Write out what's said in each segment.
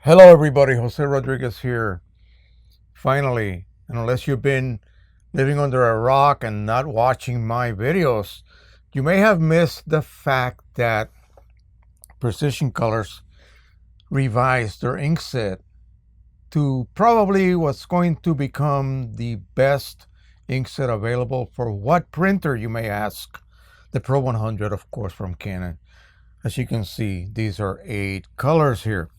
Hello everybody, Jose Rodriguez here. Finally, and unless you've been living under a rock and not watching my videos, you may have missed the fact that Precision Colors revised their ink set to probably what's going to become the best ink set available for what printer, you may ask. The PRO100, of course, from Canon. As you can see, these are 8 colors here,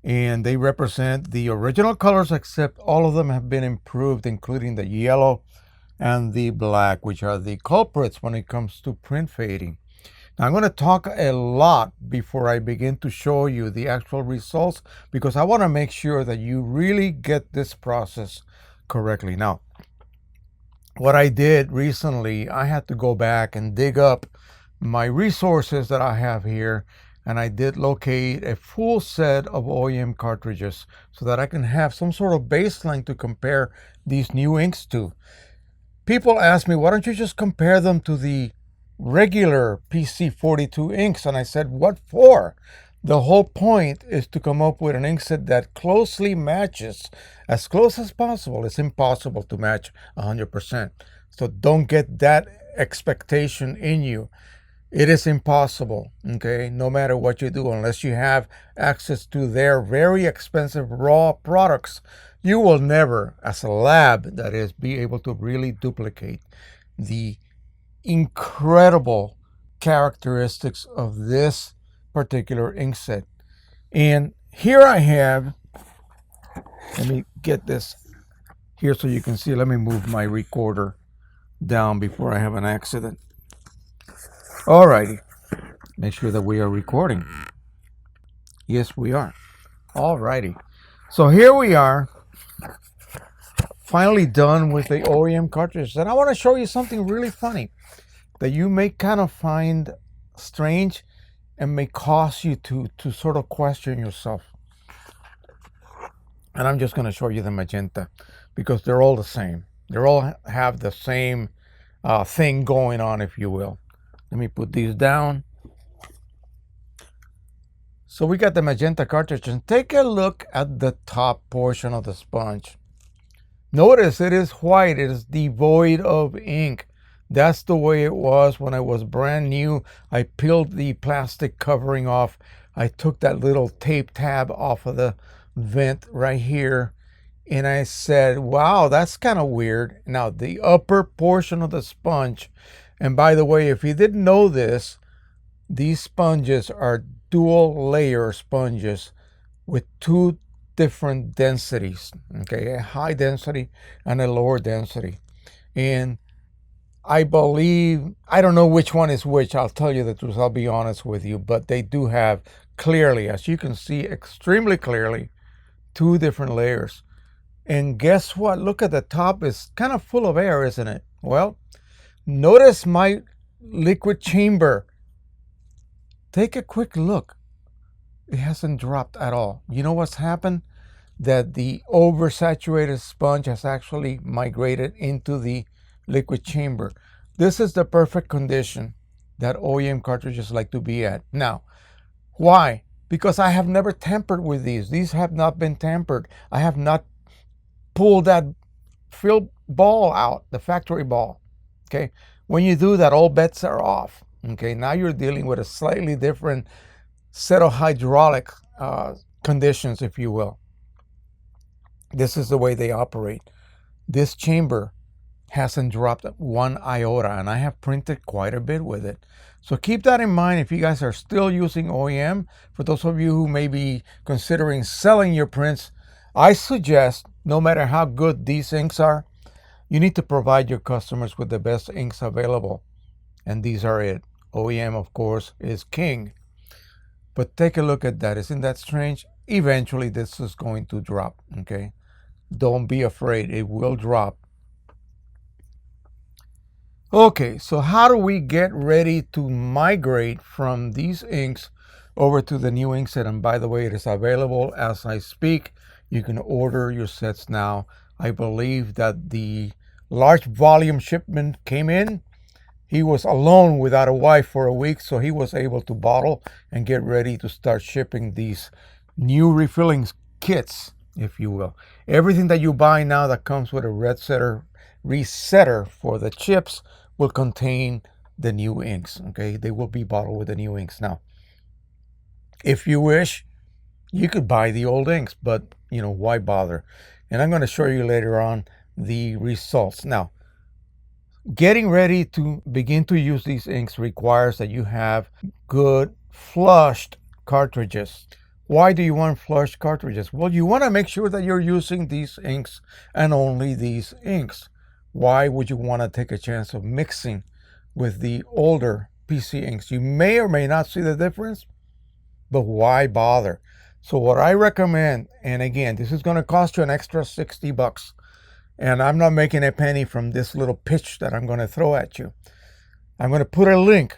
and they represent the original colors, except all of them have been improved, including the yellow and the black, which are the culprits when it comes to print fading. Now, I'm going to talk a lot before I begin to show you the actual results, because I want to make sure that you really get this process correctly. Now, what I did recently, I had to go back and dig up my resources that I have here, and I did locate a full set of OEM cartridges so that I can have some sort of baseline to compare these new inks to. People ask me, why don't you just compare them to the regular PC42 inks? And I said, what for? The whole point is to come up with an ink set that closely matches, as close as possible. It's impossible to match 100%. So don't get that expectation in you. It is impossible, okay, no matter what you do, unless you have access to their very expensive raw products. You will never, as a lab, that is, be able to really duplicate the incredible characteristics of this particular ink set. And here I have, let me get this here so you can see. Let me move my recorder down before I have an accident. Alrighty, make sure that we are recording. Yes, we are. Alrighty, so here we are, finally done with the OEM cartridges. And I want to show you something really funny that you may kind of find strange and may cause you to sort of question yourself. And I'm just going to show you the magenta, because they're all the same. They all have the same thing going on, if you will. Let me put these down. So we got the magenta cartridge, and take a look at the top portion of the sponge. Notice it is white. It is devoid of ink. That's the way it was when I was brand new. I peeled the plastic covering off. I took that little tape tab off of the vent right here, and I said, wow, that's kind of weird. Now, the upper portion of the sponge, and by the way, if you didn't know this, these sponges are dual layer sponges with 2 different densities, okay, a high density and a lower density. And I believe, I don't know which one is which, I'll tell you the truth, I'll be honest with you, but they do have clearly, as you can see extremely clearly, 2 different layers. And guess what? Look at the top, it's kind of full of air, isn't it? Well, notice my liquid chamber. Take a quick look. It hasn't dropped at all. You know what's happened? That the oversaturated sponge has actually migrated into the liquid chamber. This is the perfect condition that OEM cartridges like to be at. Now, why? Because I have never tampered with these. These have not been tampered. I have not pulled that fill ball out, the factory ball. Okay, when you do that, all bets are off. Okay, now you're dealing with a slightly different set of hydraulic conditions, if you will. This is the way they operate. This chamber hasn't dropped 1 iota, and I have printed quite a bit with it. So keep that in mind if you guys are still using OEM. For those of you who may be considering selling your prints, I suggest, no matter how good these inks are, you need to provide your customers with the best inks available. And these are it. OEM, of course, is king. But take a look at that. Isn't that strange? Eventually, this is going to drop, okay? Don't be afraid. It will drop. Okay, so how do we get ready to migrate from these inks over to the new ink set? And by the way, it is available as I speak. You can order your sets now. I believe that the large volume shipment came in. He was alone without a wife for a week, so he was able to bottle and get ready to start shipping these new refilling kits, if you will. Everything that you buy now that comes with a resetter for the chips will contain the new inks. Okay, they will be bottled with the new inks. Now, if you wish, you could buy the old inks, but why bother? And I'm going to show you later on the results. Now, getting ready to begin to use these inks requires that you have good flushed cartridges. Why do you want flushed cartridges? Well, you want to make sure that you're using these inks and only these inks. Why would you want to take a chance of mixing with the older PC inks? You may or may not see the difference, but why bother? So what I recommend, and again, this is going to cost you an extra $60, and I'm not making a penny from this little pitch that I'm going to throw at you. I'm going to put a link,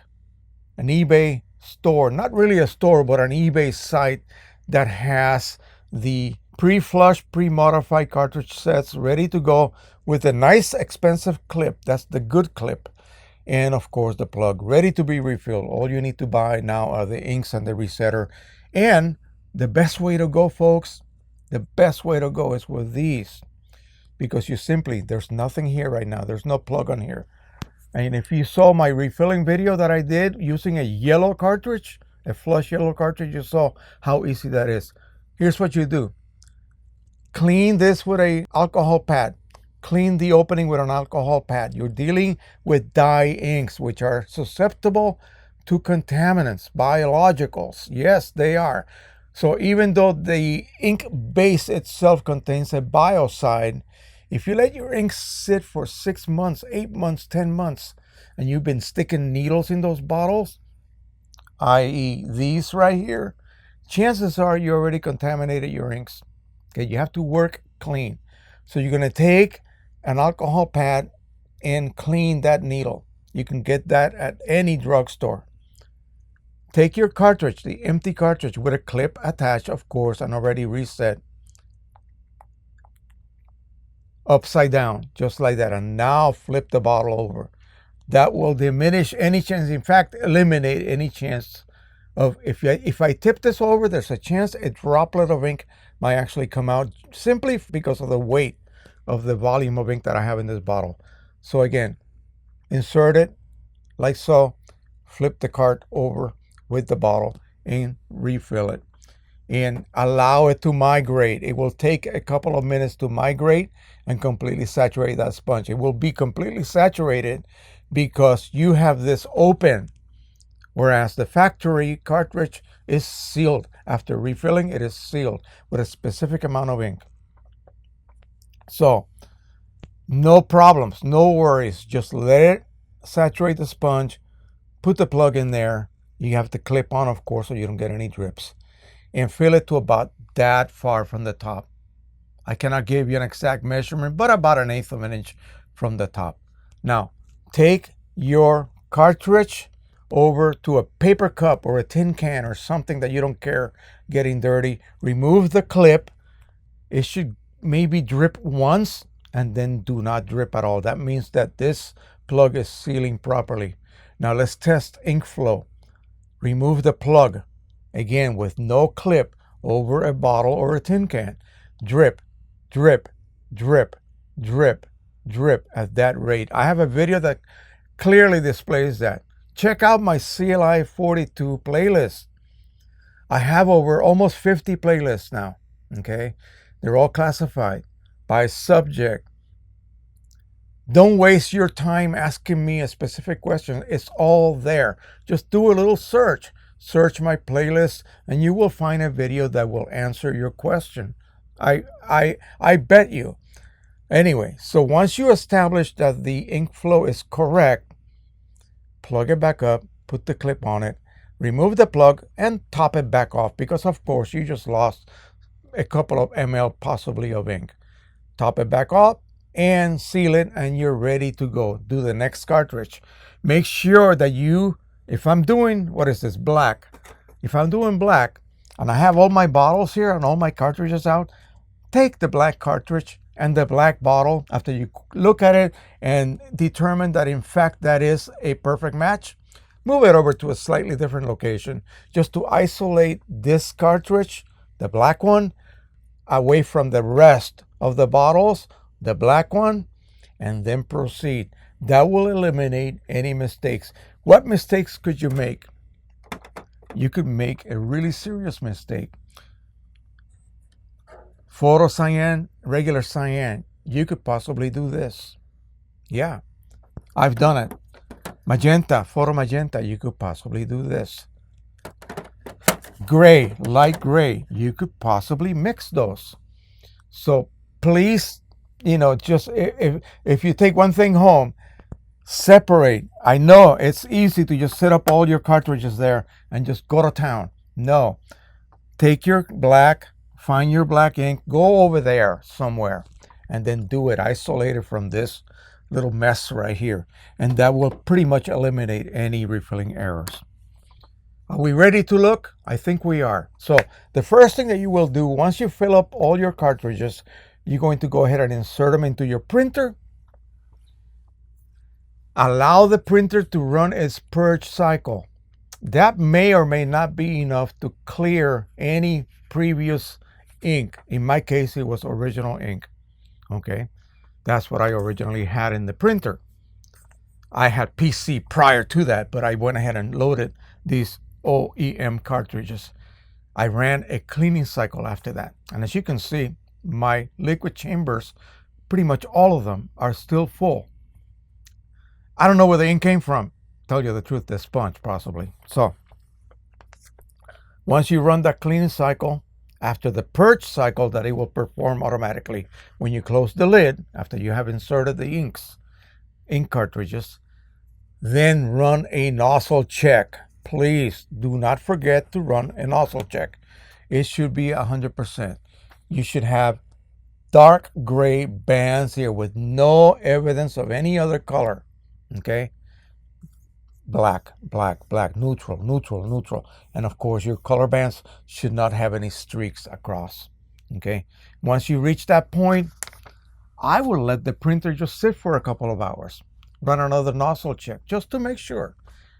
an eBay store, not really a store, but an eBay site that has the pre-flushed, pre-modified cartridge sets ready to go with a nice expensive clip. That's the good clip. And of course the plug ready to be refilled. All you need to buy now are the inks and the resetter. And the best way to go, folks, the best way to go is with these, because there's nothing here right now. There's no plug on here. And if you saw my refilling video that I did using a yellow cartridge, a flush yellow cartridge, you saw how easy that is. Here's what you do. Clean this with an alcohol pad. Clean the opening with an alcohol pad. You're dealing with dye inks, which are susceptible to contaminants, biologicals. Yes, they are. So even though the ink base itself contains a biocide, if you let your ink sit for 6 months, 8 months, 10 months, and you've been sticking needles in those bottles, i.e. these right here, chances are you already contaminated your inks. Okay, you have to work clean. So you're going to take an alcohol pad and clean that needle. You can get that at any drugstore. Take your cartridge, the empty cartridge with a clip attached, of course, and already reset. Upside down, just like that. And now flip the bottle over. That will diminish any chance, in fact, eliminate any chance of, if I tip this over, there's a chance a droplet of ink might actually come out simply because of the weight of the volume of ink that I have in this bottle. So again, insert it like so, flip the cart over with the bottle and refill it and allow it to migrate. It will take a couple of minutes to migrate and completely saturate that sponge. It will be completely saturated because you have this open, whereas the factory cartridge is sealed. After refilling, it is sealed with a specific amount of ink. So no problems, no worries. Just let it saturate the sponge, put the plug in there. You have to clip on, of course, so you don't get any drips, and fill it to about that far from the top. I cannot give you an exact measurement, but about 1/8 of an inch from the top. Now, take your cartridge over to a paper cup or a tin can or something that you don't care getting dirty. Remove the clip. It should maybe drip once and then do not drip at all. That means that this plug is sealing properly. Now let's test ink flow. Remove the plug, again with no clip, over a bottle or a tin can. Drip, drip, drip, drip, drip at that rate. I have a video that clearly displays that. Check out my CLI 42 playlist. I have over almost 50 playlists now, okay? They're all classified by subject. Don't waste your time asking me a specific question. It's all there. Just do a little search. Search my playlist and you will find a video that will answer your question. I bet you. Anyway, so once you establish that the ink flow is correct, plug it back up, put the clip on it, remove the plug and top it back off, because of course you just lost a couple of ml possibly of ink. Top it back off and seal it, and you're ready to go. Do the next cartridge. Make sure that if I'm doing, what is this, black. If I'm doing black and I have all my bottles here and all my cartridges out, take the black cartridge and the black bottle. After you look at it and determine that in fact that is a perfect match, move it over to a slightly different location just to isolate this cartridge, the black one, away from the rest of the bottles, the black one, and then proceed. That will eliminate any mistakes. What mistakes could you make? You could make a really serious mistake. Photo cyan, regular cyan, you could possibly do this. Yeah, I've done it. Magenta, photo magenta, you could possibly do this. Gray, light gray, you could possibly mix those. So please, just if you take one thing home, separate. I know it's easy to just set up all your cartridges there and just go to town. No, take your black, find your black ink, go over there somewhere, and then do it isolated from this little mess right here. And that will pretty much eliminate any refilling errors. Are we ready to look? I think we are. So the first thing that you will do once you fill up all your cartridges, you're going to go ahead and insert them into your printer. Allow the printer to run its purge cycle. That may or may not be enough to clear any previous ink. In my case, it was original ink. Okay, that's what I originally had in the printer. I had PC prior to that, but I went ahead and loaded these OEM cartridges. I ran a cleaning cycle after that. And as you can see, my liquid chambers, pretty much all of them, are still full. I don't know where the ink came from. Tell you the truth, the sponge possibly. So once you run that cleaning cycle, after the purge cycle that it will perform automatically when you close the lid, after you have inserted the ink cartridges, then run a nozzle check. Please do not forget to run a nozzle check. It should be 100%. You should have dark gray bands here with no evidence of any other color. Okay? Black, black, black, neutral, neutral, neutral. And of course, your color bands should not have any streaks across. Okay? Once you reach that point, I will let the printer just sit for a couple of hours. Run another nozzle check just to make sure.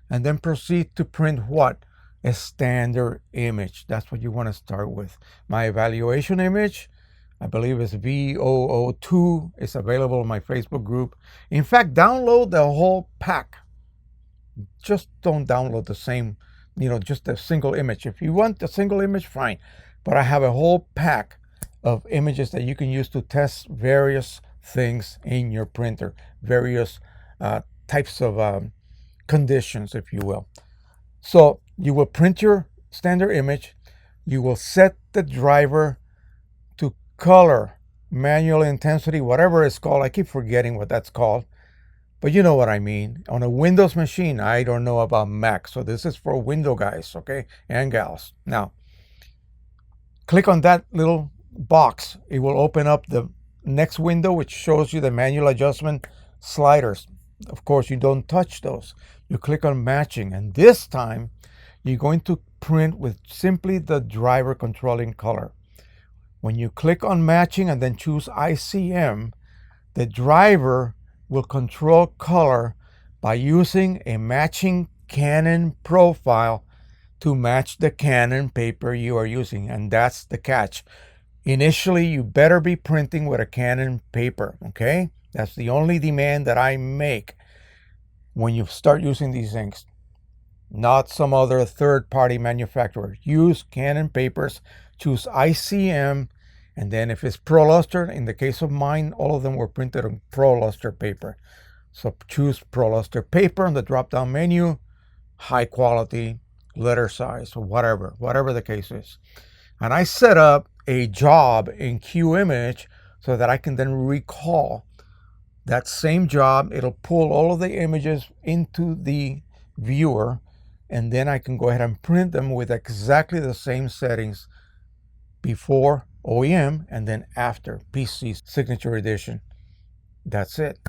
And then proceed to print what? A standard image. That's what you want to start with. My evaluation image, I believe it's V002. It's available in my Facebook group. In fact, download the whole pack. Just don't download the same, just a single image. If you want a single image, fine. But I have a whole pack of images that you can use to test various things in your printer, various types of conditions, if you will. So you will print your standard image. You will set the driver to color, manual intensity, whatever it's called. I keep forgetting what that's called, but you know what I mean. On a Windows machine, I don't know about Mac. So this is for Windows guys, okay, and gals. Now, click on that little box. It will open up the next window, which shows you the manual adjustment sliders. Of course, you don't touch those. You click on matching, and this time you're going to print with simply the driver controlling color. When you click on matching and then choose ICM, the driver will control color by using a matching Canon profile to match the Canon paper you are using, and that's the catch. Initially, you better be printing with a Canon paper, okay? That's the only demand that I make when you start using these inks, not some other third-party manufacturer. Use Canon papers, choose ICM, and then if it's Pro Luster, in the case of mine, all of them were printed on Pro Luster paper. So choose Pro Luster paper on the drop-down menu, high quality, letter size, or whatever the case is. And I set up a job in QImage so that I can then recall that same job. It'll pull all of the images into the viewer, and then I can go ahead and print them with exactly the same settings before OEM and then after PC Signature Edition. That's it.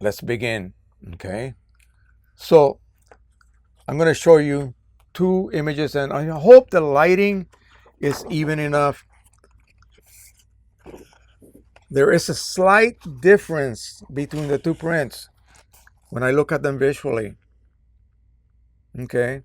Let's begin. Okay, so I'm going to show you two images, and I hope the lighting is even enough. There is a slight difference between the two prints when I look at them visually. Okay,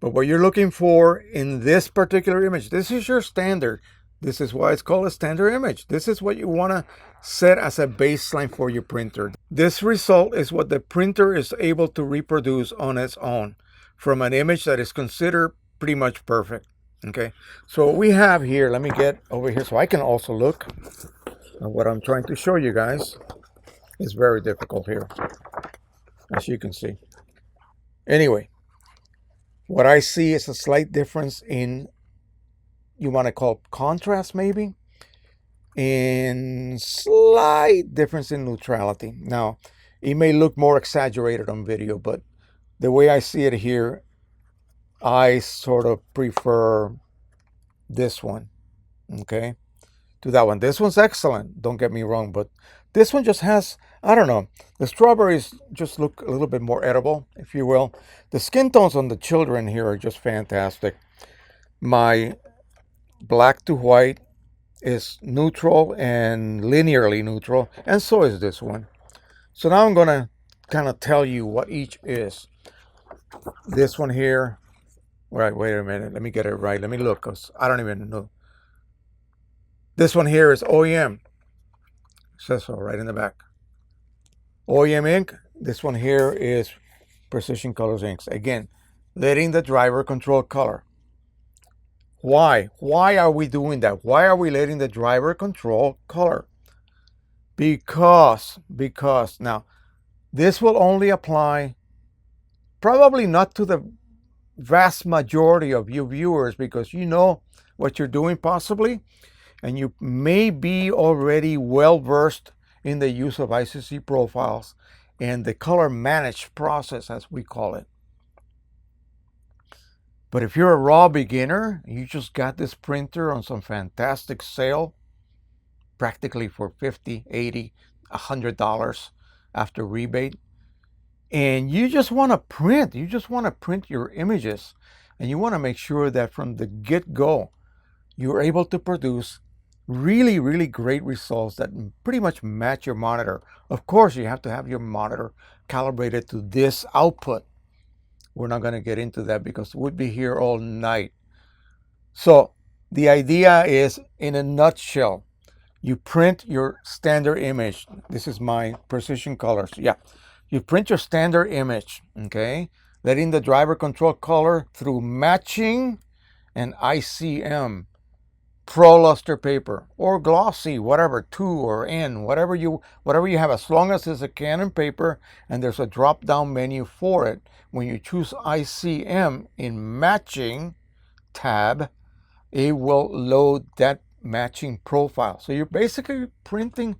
But what you're looking for in this particular image, this is your standard. This is why it's called a standard image. This is what you want to set as a baseline for your printer. This result is what the printer is able to reproduce on its own from an image that is considered pretty much perfect. Okay, so what we have here, let me get over here so I can also look at what I'm trying to show you guys. It's very difficult here, as you can see. Anyway, what I see is a slight difference in, you want to call contrast maybe, and slight difference in neutrality. Now, it may look more exaggerated on video, but the way I see it here, I sort of prefer this one, okay, to that one. This one's excellent, don't get me wrong, but this one just has, I don't know, the strawberries just look a little bit more edible, if you will. The skin tones on the children here are just fantastic. My black to white is neutral and linearly neutral, and so is this one. So now I'm going to kind of tell you what each is. This one here, right, wait a minute, let me get it right. Let me look, because I don't even know. This one here is OEM. It says so right in the back. OEM ink. This one here is Precision Colors inks. Again, letting the driver control color. Why? Why are we doing that? Why are we letting the driver control color? Because now, this will only apply, probably not to the vast majority of you viewers, because you know what you're doing possibly, and you may be already well versed in the use of ICC profiles and the color managed process, as we call it. But if you're a raw beginner, you just got this printer on some fantastic sale, practically for $50, $80, $100 after rebate, and you just want to print, your images, and you want to make sure that from the get-go, you're able to produce really, really great results that pretty much match your monitor. Of course, you have to have your monitor calibrated to this output. We're not going to get into that because we'd be here all night. So the idea is, in a nutshell, you print your standard image. This is my Precision Colors. Yeah, you print your standard image, okay? Letting the driver control color through matching and ICM, Pro luster paper, or glossy, whatever, 2 or N, whatever you have, as long as it's a Canon paper and there's a drop-down menu for it. When you choose ICM in matching tab, it will load that matching profile. So you're basically printing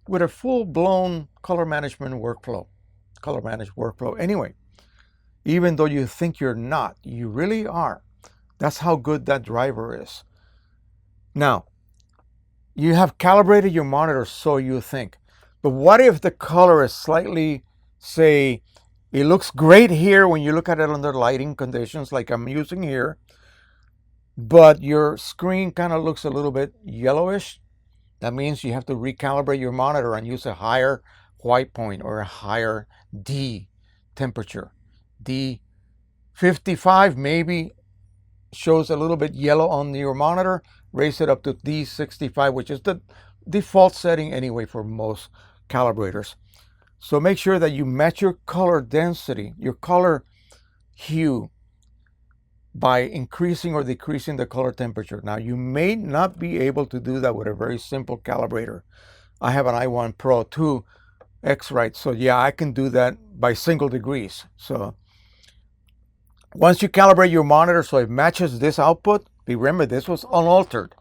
with a full-blown color management workflow, Anyway, even though you think you're not, you really are. That's how good that driver is. Now, you have calibrated your monitor, so you think. But what if the color is slightly, say, it looks great here when you look at it under lighting conditions like I'm using here, but your screen kind of looks a little bit yellowish? That means you have to recalibrate your monitor and use a higher white point or a higher D temperature. D55 maybe shows a little bit yellow on your monitor. Raise it up to D65, which is the default setting anyway for most calibrators. So make sure that you match your color density, your color hue, by increasing or decreasing the color temperature. Now, you may not be able to do that with a very simple calibrator. I have an i1 Pro 2 X-Rite, so yeah, I can do that by single degrees. So once you calibrate your monitor so it matches this output, remember, this was unaltered.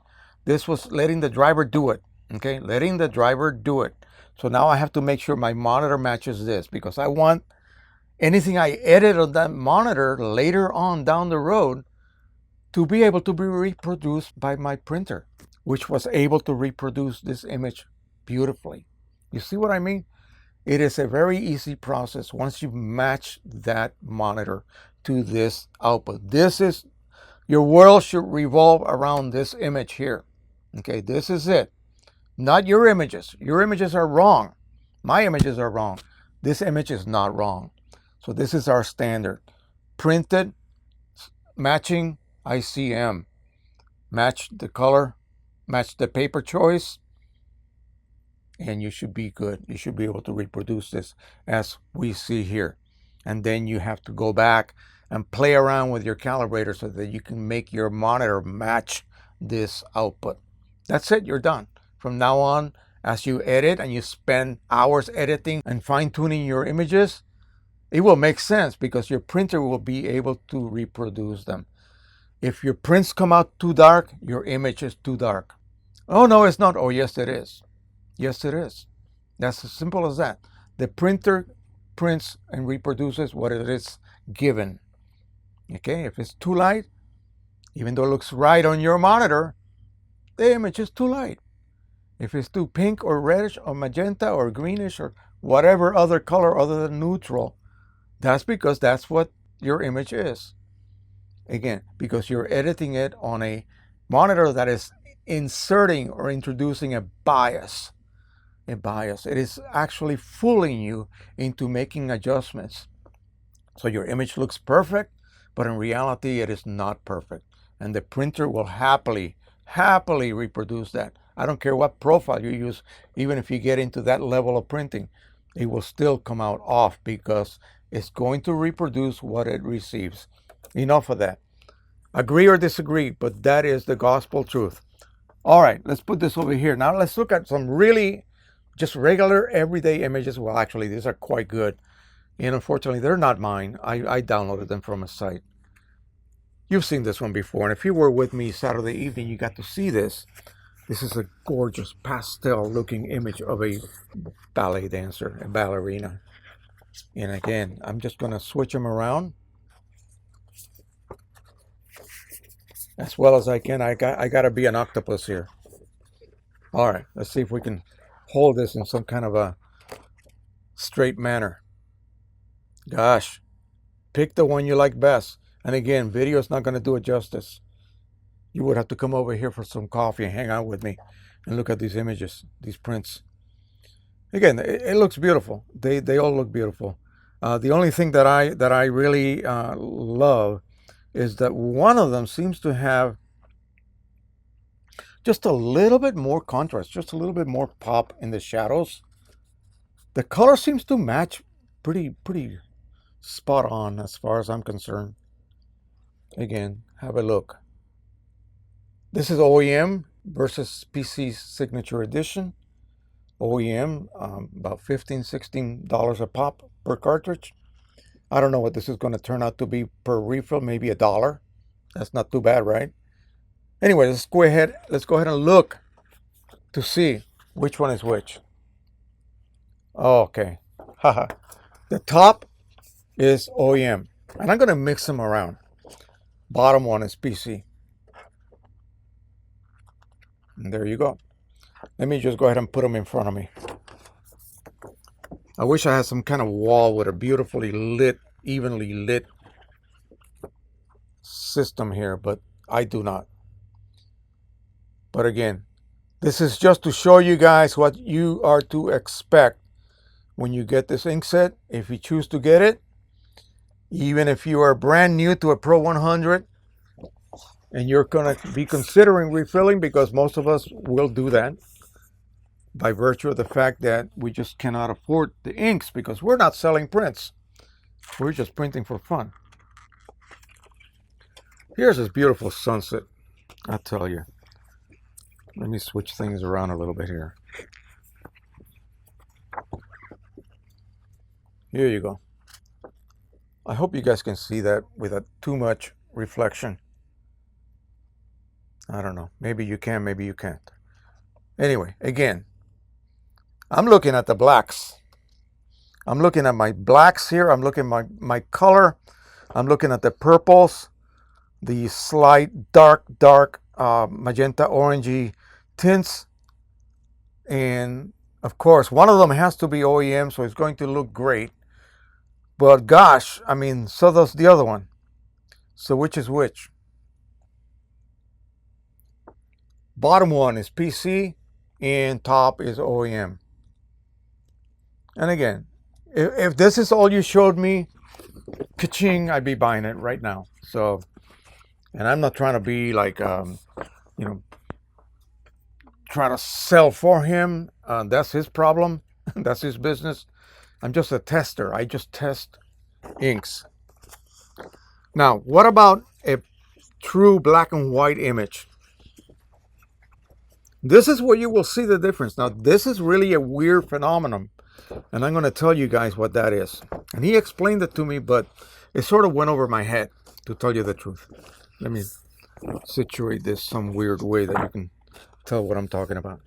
This was letting the driver do it, okay? Letting the driver do it. So now I have to make sure my monitor matches this, because I want anything I edit on that monitor later on down the road to be able to be reproduced by my printer, which was able to reproduce this image beautifully. You see what I mean? It is a very easy process once you match that monitor to this output. This is, your world should revolve around this image here. Okay, this is it. Not your images. Your images are wrong. My images are wrong. This image is not wrong. So this is our standard. Printed matching ICM. Match the color, match the paper choice, and you should be good. You should be able to reproduce this as we see here. And then you have to go back and play around with your calibrator so that you can make your monitor match this output. That's it, you're done. From now on, as you edit and you spend hours editing and fine-tuning your images, it will make sense because your printer will be able to reproduce them. If your prints come out too dark, your image is too dark. Oh, no, it's not. Oh, yes, it is. Yes, it is. That's as simple as that. The printer prints and reproduces what it is given. Okay, if it's too light, even though it looks right on your monitor, the image is too light. If it's too pink or reddish or magenta or greenish or whatever other color other than neutral, that's because that's what your image is. Again, because you're editing it on a monitor that is inserting or introducing a bias. It is actually fooling you into making adjustments. So your image looks perfect, but in reality it is not perfect. And the printer will happily reproduce that. I don't care what profile you use, even if you get into that level of printing, it will still come out off because it's going to reproduce what it receives. Enough of that. Agree or disagree, but that is the gospel truth. All right, let's put this over here. Now let's look at some really just regular everyday images. Well, actually, these are quite good. And unfortunately, they're not mine. I downloaded them from a site. You've seen this one before. And if you were with me Saturday evening, you got to see this. This is a gorgeous pastel looking image of a ballet dancer, a ballerina. And again, I'm just going to switch them around as well as I can. I got to be an octopus here. All right, let's see if we can hold this in some kind of a straight manner. Gosh, pick the one you like best. And again, video is not going to do it justice. You would have to come over here for some coffee and hang out with me and look at these images, these prints. Again, it looks beautiful. They all look beautiful. The only thing that I really love is that one of them seems to have just a little bit more contrast, just a little bit more pop in the shadows. The color seems to match pretty spot on as far as I'm concerned. Again, have a look. This is OEM versus PC Signature Edition. OEM, about $15–16 a pop per cartridge. I don't know what this is going to turn out to be per refill, maybe $1. That's not too bad, right? Anyway, let's go ahead and look to see which one is which. Oh, okay. Haha. The top is OEM, and I'm going to mix them around. Bottom one is PC. And there you go. Let me just go ahead and put them in front of me. I wish I had some kind of wall with a beautifully lit, evenly lit system here, but I do not. But again, this is just to show you guys what you are to expect when you get this ink set. If you choose to get it, even if you are brand new to a PRO100 and you're going to be considering refilling, because most of us will do that by virtue of the fact that we just cannot afford the inks because we're not selling prints. We're just printing for fun. Here's this beautiful sunset, I tell you. Let me switch things around a little bit here. Here you go. I hope you guys can see that without too much reflection. I don't know. Maybe you can, maybe you can't. Anyway, again, I'm looking at the blacks. I'm looking at my blacks here. I'm looking at my color. I'm looking at the purples, the slight dark magenta orangey tints. And of course, one of them has to be OEM, so it's going to look great. But gosh, I mean, so does the other one. So which is which? Bottom one is PC and top is OEM. And again, if this is all you showed me, ka-ching, I'd be buying it right now. So And I'm not trying to be like, you know, trying to sell for him. That's his problem. That's his business. I'm just a tester. I just test inks. Now, what about a true black and white image? This is where you will see the difference. Now, this is really a weird phenomenon, and I'm going to tell you guys what that is. And he explained it to me, but it sort of went over my head, to tell you the truth. Let me situate this some weird way that you can tell what I'm talking about.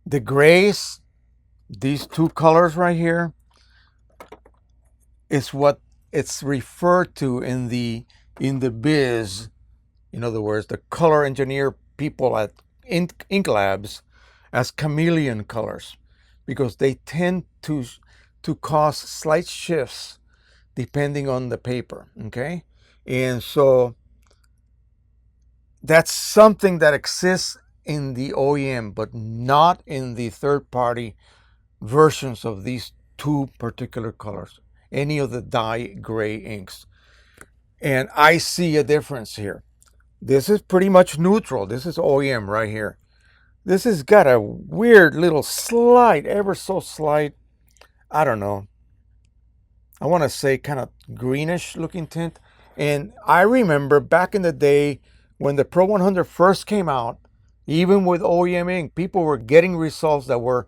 The grays, these two colors right here, is what it's referred to in the biz. In other words, the color engineer people at ink labs as chameleon colors, because they tend to cause slight shifts depending on the paper. Okay, and so that's something that exists in the OEM, but not in the third-party versions of these two particular colors, any of the dye gray inks. And I see a difference here. This is pretty much neutral. This is OEM right here. This has got a weird little slight, ever so slight, I don't know, I want to say kind of greenish looking tint. And I remember back in the day when the Pro 100 first came out, even with OEM ink, people were getting results that were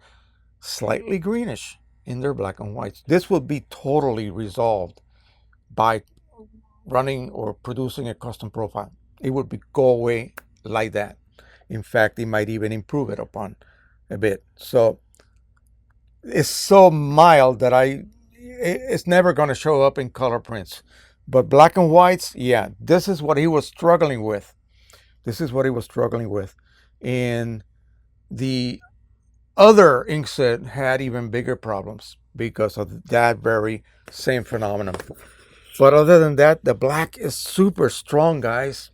slightly greenish in their black and whites. This will be totally resolved by running or producing a custom profile. It would be go away like that. In fact, it might even improve it upon a bit. So it's so mild that it's never going to show up in color prints. But black and whites, yeah, this is what he was struggling with. This is what he was struggling with. And the other inkset had even bigger problems because of that very same phenomenon. But other than that, the black is super strong, guys.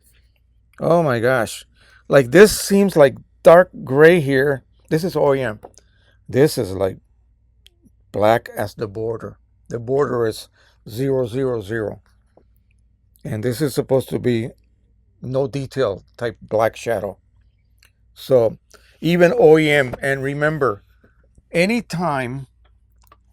Oh my gosh. Like this seems like dark gray here. This is OEM. This is like black as the border. The border is 000. And this is supposed to be no detail type black shadow. So even OEM, and remember, anytime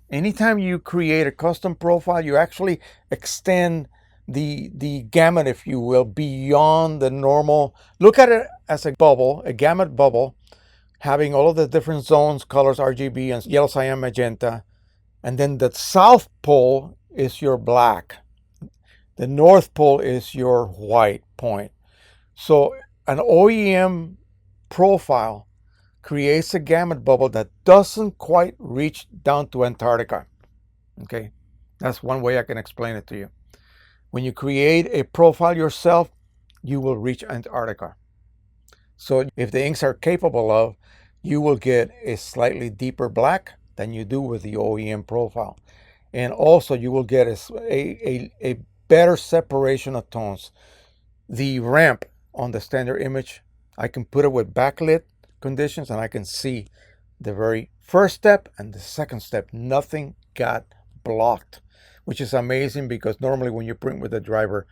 you create a custom profile, you actually extend the gamut, if you will, beyond the normal. Look at it as a bubble, a gamut bubble, having all of the different zones, colors, RGB, and yellow, cyan, magenta. And then the south pole is your black. The north pole is your white point. So an OEM profile creates a gamut bubble that doesn't quite reach down to Antarctica. Okay, that's one way I can explain it to you. When you create a profile yourself, you will reach Antarctica. So if the inks are capable of, you will get a slightly deeper black than you do with the OEM profile. And also you will get a better separation of tones. The ramp on the standard image, I can put it with backlit conditions and I can see the very first step and the second step. Nothing got blocked, which is amazing because normally when you print with the driver,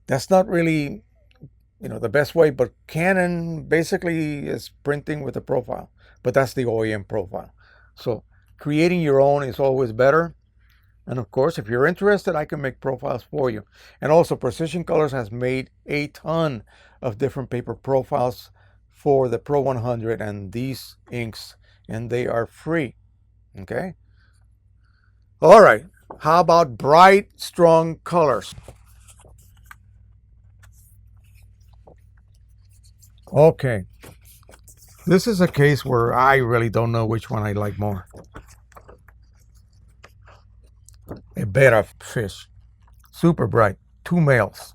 that's not really, the best way, but Canon basically is printing with a profile, but that's the OEM profile. So creating your own is always better. And of course, if you're interested, I can make profiles for you. And also Precision Colors has made a ton of different paper profiles for the Pro 100 and these inks, and they are free. Okay. All right. How about bright, strong colors? Okay. This is a case where I really don't know which one I like more. A betta fish. Super bright. Two males.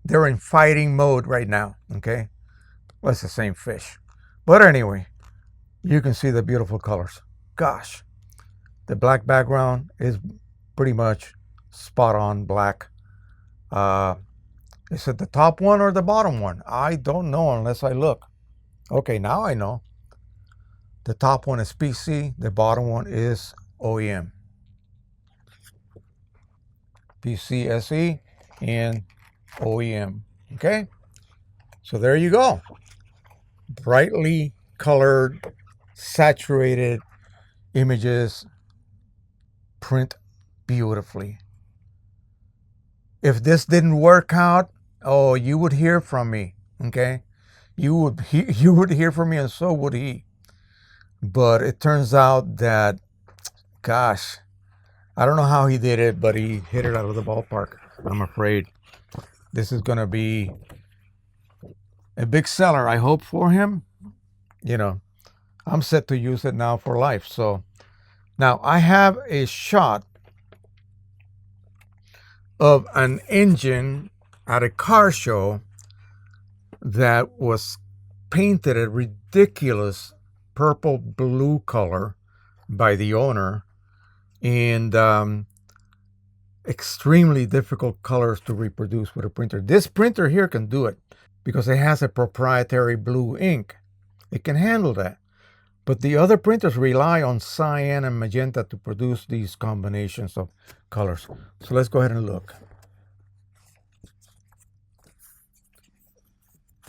They're in fighting mode right now. Okay. Well, it's the same fish. But anyway, you can see the beautiful colors. Gosh. The black background is pretty much spot on black. Is it the top one or the bottom one? I don't know unless I look. Okay, now I know. The top one is PC, the bottom one is OEM. PC SE and OEM. Okay, so there you go. Brightly colored, saturated images, print beautifully. If this didn't work out, oh, you would hear from me. Okay, you would hear from me, and so would he. But it turns out that, gosh, I don't know how he did it, but he hit it out of the ballpark. I'm afraid this is going to be a big seller, I hope, for him. You know, I'm set to use it now for life. So now I have a shot of an engine at a car show that was painted a ridiculous purple blue color by the owner, and extremely difficult colors to reproduce with a printer. This printer here can do it because it has a proprietary blue ink. It can handle that. But the other printers rely on cyan and magenta to produce these combinations of colors. So let's go ahead and look.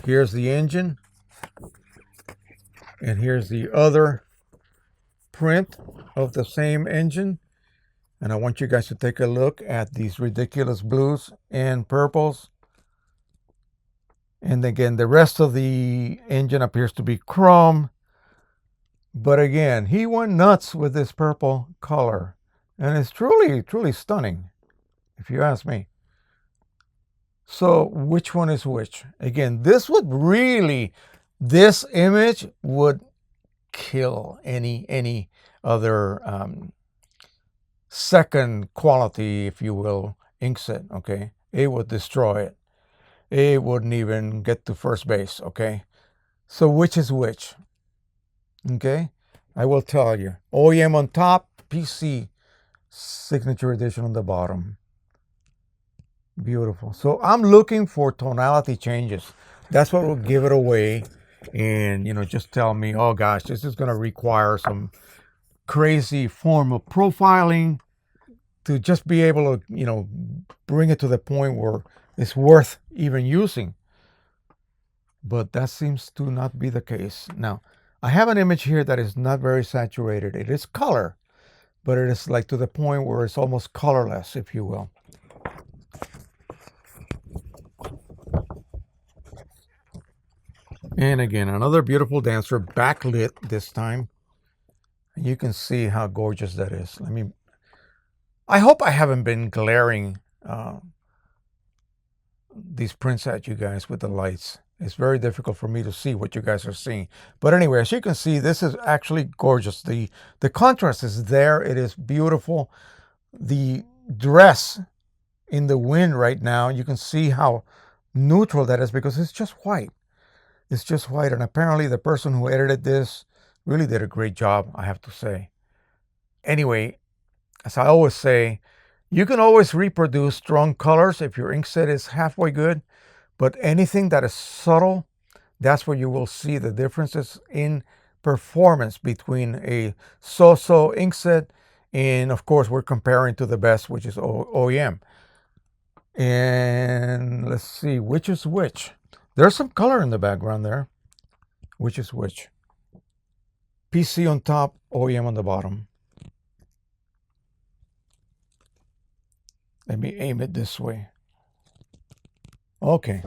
Here's the engine, and here's the other print of the same engine. And I want you guys to take a look at these ridiculous blues and purples. And again, the rest of the engine appears to be chrome. But again, he went nuts with this purple color. And it's truly, truly stunning, if you ask me. So which one is which? Again, this image would kill any other second quality, if you will, inkset, okay? It would destroy it. It wouldn't even get to first base, okay? So which is which? Okay, I will tell you. OEM on top, PC signature edition on the bottom. Beautiful. So I'm looking for tonality changes. That's what will give it away. And, just tell me, oh gosh, this is going to require some crazy form of profiling to just be able to, bring it to the point where it's worth even using. But that seems to not be the case. Now, I have an image here that is not very saturated. It is color, but it is like to the point where it's almost colorless, if you will. And again, another beautiful dancer, backlit this time. And you can see how gorgeous that is. I hope I haven't been glaring these prints at you guys with the lights. It's very difficult for me to see what you guys are seeing. But anyway, as you can see, this is actually gorgeous. The contrast is there. It is beautiful. The dress in the wind right now, you can see how neutral that is because it's just white. It's just white. And apparently the person who edited this really did a great job, I have to say. Anyway, as I always say, you can always reproduce strong colors if your inkset is halfway good. But anything that is subtle, that's where you will see the differences in performance between a so-so inkset and, of course, we're comparing to the best, which is OEM. And let's see, which is which. There's some color in the background there. Which is which? PC on top, OEM on the bottom. Let me aim it this way. Okay.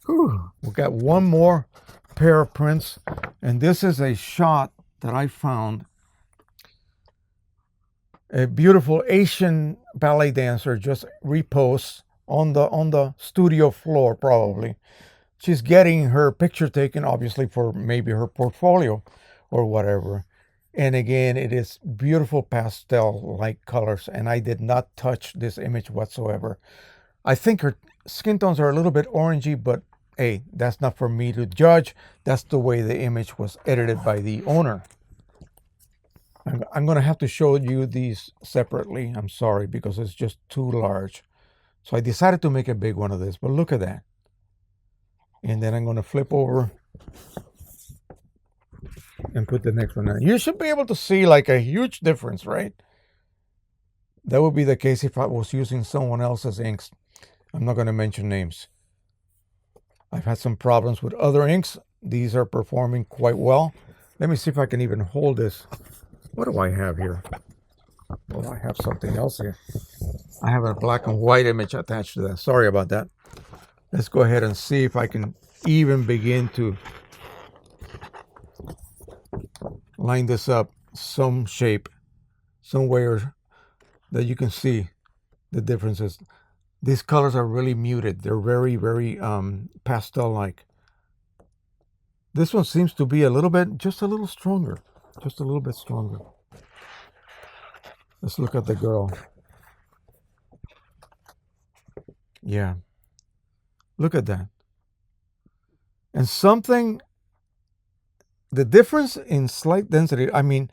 Whew. We got one more pair of prints, and this is a shot that I found. A beautiful Asian ballet dancer just reposts on the studio floor, probably. She's getting her picture taken, obviously, for maybe her portfolio or whatever. And again, it is beautiful pastel-like colors, and I did not touch this image whatsoever. I think her skin tones are a little bit orangey, but hey, that's not for me to judge. That's the way the image was edited by the owner. I'm going to have to show you these separately. I'm sorry, because it's just too large. So I decided to make a big one of this, but look at that. And then I'm going to flip over and put the next one on. You should be able to see like a huge difference, right? That would be the case if I was using someone else's inks. I'm not going to mention names. I've had some problems with other inks. These are performing quite well. Let me see if I can even hold this. What do I have here? Oh, I have something else here. I have a black and white image attached to that. Sorry about that. Let's go ahead and see if I can even begin to line this up some shape, somewhere that you can see the differences. These colors are really muted. They're very, very pastel-like. This one seems to be a little bit, just a little stronger. Just a little bit stronger. Let's look at the girl. Yeah. Look at that. And something, the difference in slight density, I mean,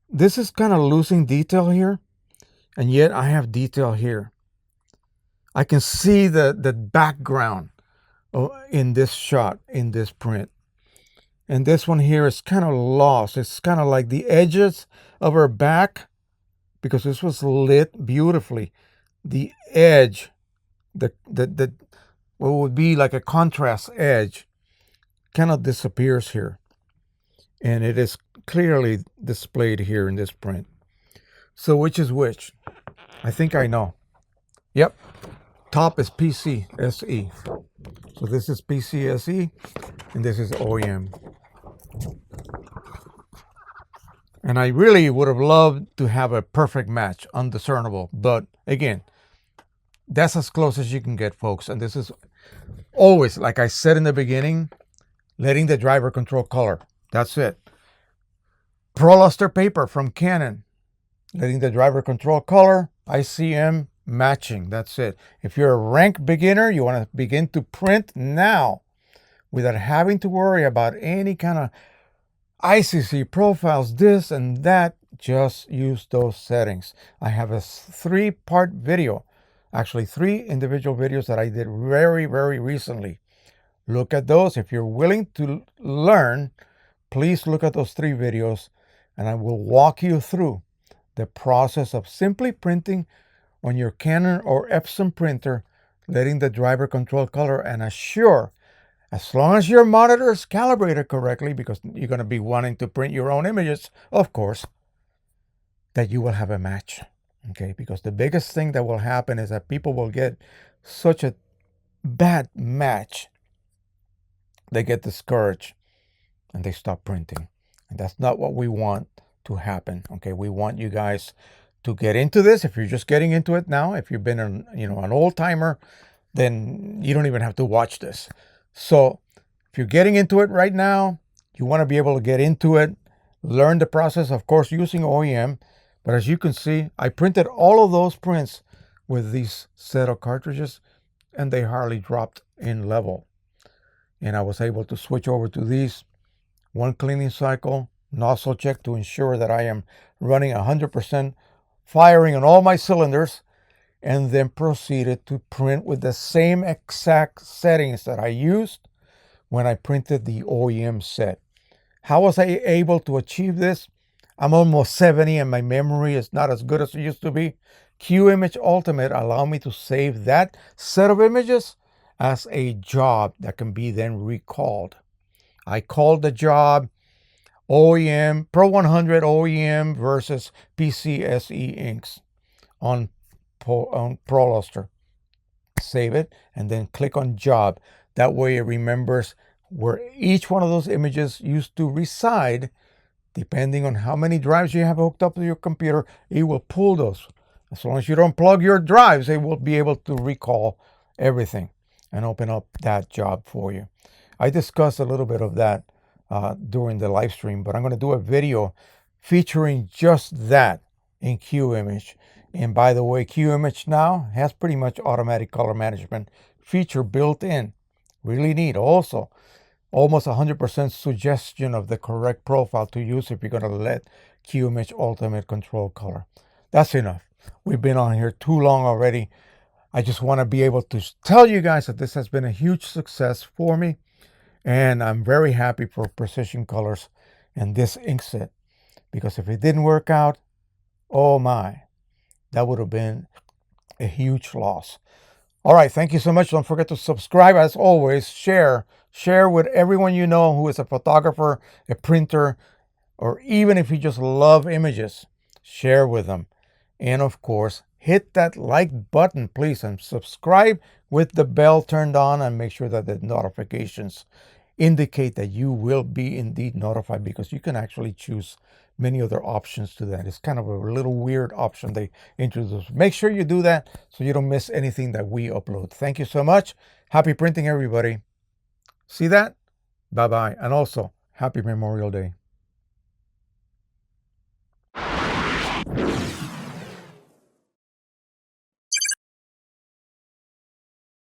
this is kind of losing detail here, and yet I have detail here. I can see the background in this shot, in this print. And this one here is kind of lost. It's kind of like the edges of her back, because this was lit beautifully. The edge, what would be like a contrast edge, kind of disappears here. And it is clearly displayed here in this print. So which is which? I think I know. Yep. Top is PCSE. So this is PCSE and this is OEM. And I really would have loved to have a perfect match, undiscernible. But again, that's as close as you can get, folks. And this is always, like I said in the beginning, letting the driver control color. That's it. Pro luster paper from Canon, letting the driver control color, ICM matching. That's it. If you're a rank beginner, you want to begin to print now without having to worry about any kind of ICC profiles, this and that, just use those settings. I have a 3-part video, actually 3 individual videos that I did very, very recently. Look at those. If you're willing to learn, please look at those 3 videos, and I will walk you through the process of simply printing on your Canon or Epson printer, letting the driver control color, and assure, as long as your monitor is calibrated correctly, because you're going to be wanting to print your own images, of course, that you will have a match. Okay, because the biggest thing that will happen is that people will get such a bad match, they get discouraged and they stop printing. And that's not what we want to happen. Okay, we want you guys to get into this. If you're just getting into it now, if you've been an old timer, then you don't even have to watch this. So if you're getting into it right now, you want to be able to get into it, learn the process, of course, using OEM. But as you can see, I printed all of those prints with these set of cartridges, and they hardly dropped in level. And I was able to switch over to these. 1 cleaning cycle, nozzle check to ensure that I am running 100% firing on all my cylinders, and then proceeded to print with the same exact settings that I used when I printed the OEM set. How was I able to achieve this? I'm almost 70 and my memory is not as good as it used to be. QImage Ultimate allowed me to save that set of images as a job that can be then recalled. I called the job OEM, PRO100 OEM versus PCSE inks on Pro Luster. Save it and then click on job. That way it remembers where each one of those images used to reside. Depending on how many drives you have hooked up to your computer, it will pull those. As long as you don't plug your drives, it will be able to recall everything and open up that job for you. I discussed a little bit of that during the live stream, but I'm going to do a video featuring just that in QImage. And by the way, QImage now has pretty much automatic color management feature built in. Really neat. Also, almost 100% suggestion of the correct profile to use if you're going to let QImage Ultimate control color. That's enough. We've been on here too long already. I just want to be able to tell you guys that this has been a huge success for me. And I'm very happy for Precision Colors and this ink set. Because if it didn't work out, oh my. That would have been a huge loss. All right, thank you so much. Don't forget to subscribe. As always, share with everyone you know who is a photographer, a printer, or even if you just love images, share with them. And of course, hit that like button, please, and subscribe with the bell turned on, and make sure that the notifications indicate that you will be indeed notified, because you can actually choose many other options to that. It's kind of a little weird option they introduced. Make sure you do that so you don't miss anything that we upload. Thank you so much. Happy printing, everybody. See that? Bye-bye. And also, happy Memorial Day.